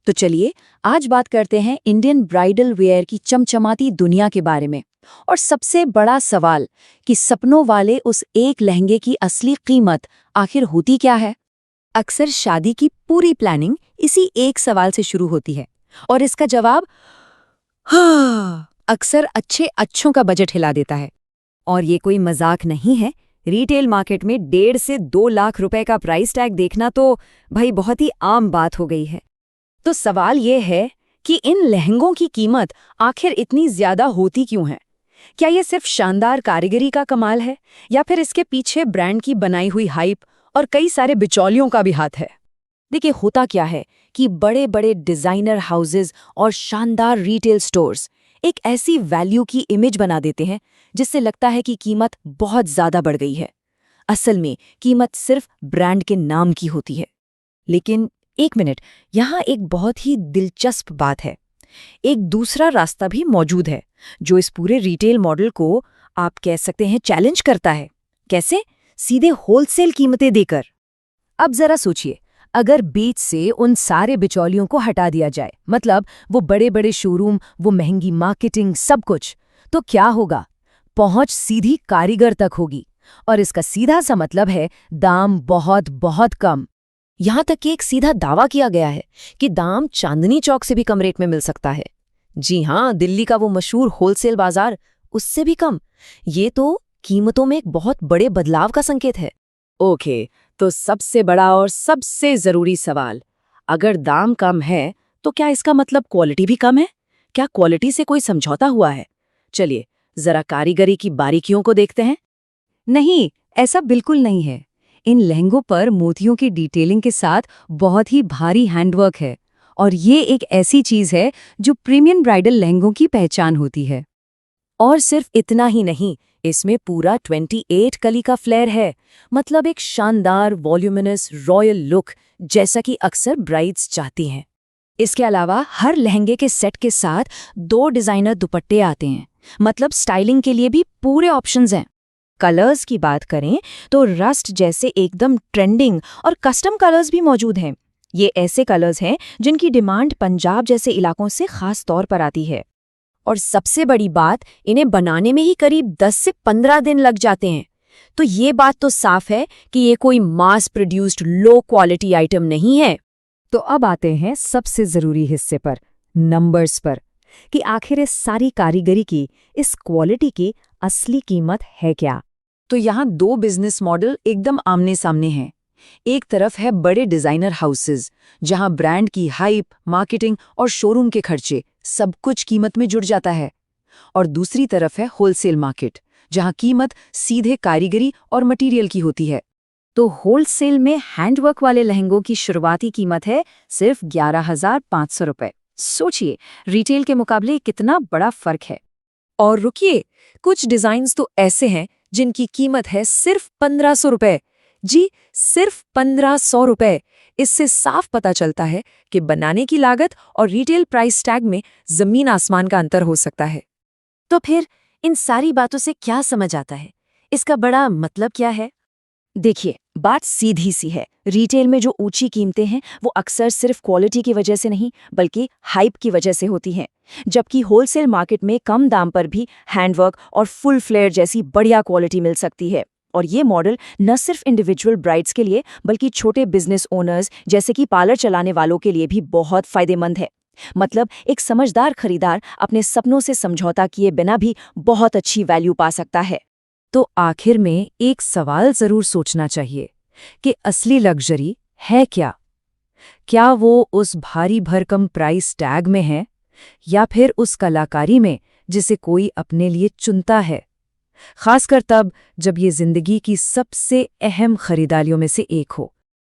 तो चलिए आज बात करते हैं इंडियन ब्राइडल वेयर की चमचमाती दुनिया के बारे में। और सबसे बड़ा सवाल कि सपनों वाले उस एक लहंगे की असली कीमत आखिर होती क्या है। अक्सर शादी की पूरी प्लानिंग इसी एक सवाल से शुरू होती है और इसका जवाब अक्सर अच्छों का बजट हिला देता है। और ये कोई मजाक नहीं है। रिटेल मार्केट में 1.5 से 2 लाख रुपए का प्राइस टैग देखना तो भाई बहुत ही आम बात हो गई है। तो सवाल ये है कि इन लहंगों की कीमत आखिर इतनी ज्यादा होती क्यों है। क्या ये सिर्फ शानदार कारीगरी का कमाल है या फिर इसके पीछे ब्रांड की बनाई हुई हाइप और कई सारे बिचौलियों का भी हाथ है। देखिए होता क्या है कि बड़े बड़े डिजाइनर हाउसेज और शानदार रिटेल स्टोर्स एक ऐसी वैल्यू की इमेज बना देते हैं जिससे लगता है कि कीमत बहुत ज्यादा बढ़ गई है। असल में कीमत सिर्फ ब्रांड के नाम की होती है। लेकिन एक मिनट, यहाँ एक बहुत ही दिलचस्प बात है। एक दूसरा रास्ता भी मौजूद है जो इस पूरे रिटेल मॉडल को आप कह सकते हैं चैलेंज करता है। कैसे? सीधे होलसेल कीमतें देकर। अब जरा सोचिए, अगर बीच से उन सारे बिचौलियों को हटा दिया जाए, मतलब वो बड़े बड़े शोरूम, वो महंगी मार्केटिंग, सब कुछ, तो क्या होगा? पहुंच सीधी कारीगर तक होगी और इसका सीधा सा मतलब है दाम बहुत बहुत कम। यहां तक कि एक सीधा दावा किया गया है कि दाम चांदनी चौक से भी कम रेट में मिल सकता है। जी हां, दिल्ली का वो मशहूर होलसेल बाजार, उससे भी कम। ये तो कीमतों में एक बहुत बड़े बदलाव का संकेत है। ओके, तो सबसे बड़ा और सबसे जरूरी सवाल, अगर दाम कम है तो क्या इसका मतलब क्वालिटी भी कम है? क्या क्वालिटी से कोई समझौता हुआ है? चलिए जरा कारीगरी की बारीकियों को देखते हैं। नहीं, ऐसा बिल्कुल नहीं है। इन लहंगों पर मोतियों की डिटेलिंग के साथ बहुत ही भारी हैंडवर्क है और ये एक ऐसी चीज है जो प्रीमियम ब्राइडल लहंगों की पहचान होती है। और सिर्फ इतना ही नहीं, इसमें पूरा 28 कली का फ्लेयर है, मतलब एक शानदार वॉल्यूमिनस रॉयल लुक जैसा कि अक्सर ब्राइड्स चाहती हैं। इसके अलावा हर लहंगे के सेट के साथ 2 डिजाइनर दुपट्टे आते हैं, मतलब स्टाइलिंग के लिए भी पूरे ऑप्शंस हैं। कलर्स की बात करें तो रस्ट जैसे एकदम ट्रेंडिंग और कस्टम कलर्स भी मौजूद हैं। ये ऐसे कलर्स हैं जिनकी डिमांड पंजाब जैसे इलाकों से खास तौर पर आती है। और सबसे बड़ी बात, इन्हें बनाने में ही करीब 10 से 15 दिन लग जाते हैं। तो ये बात तो साफ है कि ये कोई mass produced low quality item नहीं है। तो अब आते हैं सबसे जरूरी हिस्से पर, नंबर्स पर, कि आखिर इस सारी कारीगरी की, इस क्वालिटी की असली कीमत है क्या। तो यहाँ 2 बिजनेस मॉडल एकदम आमने सामने हैं। एक तरफ है बड़े डिजाइनर हाउसेज जहां ब्रांड की हाइप, मार्केटिंग और शोरूम के खर्चे सब कुछ कीमत में जुड़ जाता है। और दूसरी तरफ है होलसेल मार्केट जहां कीमत सीधे कारीगरी और मटेरियल की होती है। तो होलसेल में हैंडवर्क वाले लहंगों की शुरुआती कीमत है सिर्फ 11,500 रुपए। सोचिए रिटेल के मुकाबले कितना बड़ा फर्क है। और रुकिए, कुछ डिजाइन्स तो ऐसे हैं जिनकी कीमत है सिर्फ 1,500 रुपए। जी, सिर्फ 1,500 रुपए। इससे साफ पता चलता है कि बनाने की लागत और रिटेल प्राइस टैग में जमीन आसमान का अंतर हो सकता है। तो फिर इन सारी बातों से क्या समझ आता है? इसका बड़ा मतलब क्या है? देखिए, बात सीधी सी है। रिटेल में जो ऊंची कीमतें हैं वो अक्सर सिर्फ क्वालिटी की वजह से नहीं बल्कि हाइप की वजह से होती हैं, जबकि होलसेल मार्केट में कम दाम पर भी हैंडवर्क और फुल फ्लेयर जैसी बढ़िया क्वालिटी मिल सकती है। और ये मॉडल न सिर्फ इंडिविजुअल ब्राइड्स के लिए बल्कि छोटे बिजनेस ओनर्स जैसे कि पार्लर चलाने वालों के लिए भी बहुत फायदेमंद है। मतलब एक समझदार खरीदार अपने सपनों से समझौता किए बिना भी बहुत अच्छी वैल्यू पा सकता है। तो आखिर में एक सवाल जरूर सोचना चाहिए कि असली लग्जरी है क्या? क्या वो उस भारी भरकम प्राइस टैग में है या फिर उस कलाकारी में जिसे कोई अपने लिए चुनता है, खासकर तब जब ये जिंदगी की सबसे अहम खरीदारियों में से एक हो।